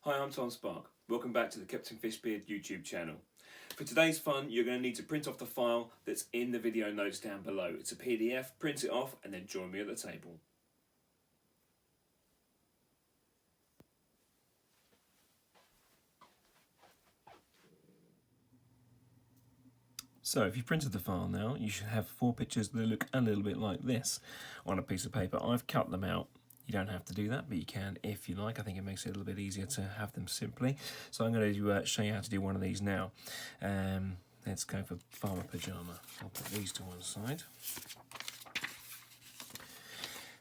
Hi, I'm Tom Sparke. Welcome back to the Captain Fishbeard YouTube channel. For today's fun, you're going to need to print off the file that's in the video notes down below. It's a PDF, print it off and then join me at the table. So if you've printed the file now, you should have 4 pictures that look a little bit like this on a piece of paper. I've cut them out. You don't have to do that, but you can if you like. I think it makes it a little bit easier to have them simply. So I'm going to show you how to do one of these now. Let's go for pharmacogenomic. I'll put these to one side.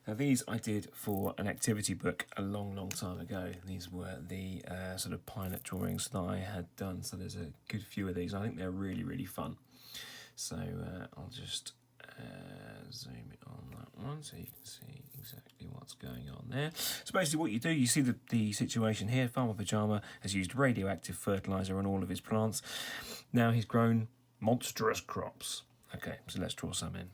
Now these I did for an activity book a long time ago. These were the sort of pilot drawings that I had done, so there's a good few of these. I think they're really fun. So I'll just zoom it on that one so you can see exactly what's going on there. So basically what you do, you see the situation here. Farmer Pajama has used radioactive fertilizer on all of his plants. Now he's grown monstrous crops. Okay, so let's draw some in.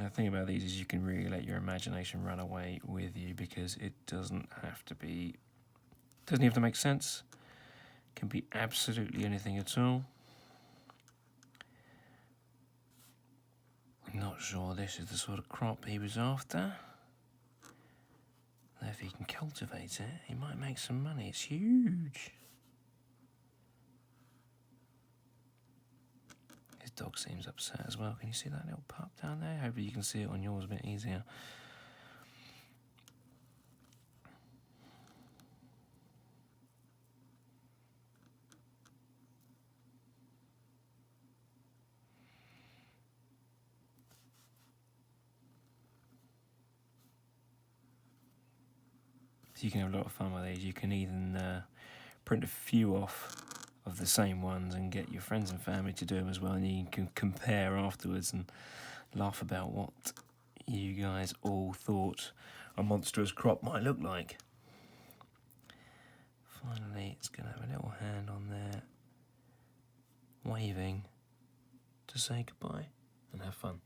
The thing about these is you can really let your imagination run away with you, because it doesn't have to make sense. It can be absolutely anything at all. I'm not sure this is the sort of crop he was after. If he can cultivate it, he might make some money. It's huge. His dog seems upset as well. Can you see that little pup down there? Hopefully you can see it on yours a bit easier. So you can have a lot of fun with these. You can even print a few off of the same ones and get your friends and family to do them as well, and you can compare afterwards and laugh about what you guys all thought a monstrous crop might look like. Finally, it's going to have a little hand on there waving to say goodbye and have fun.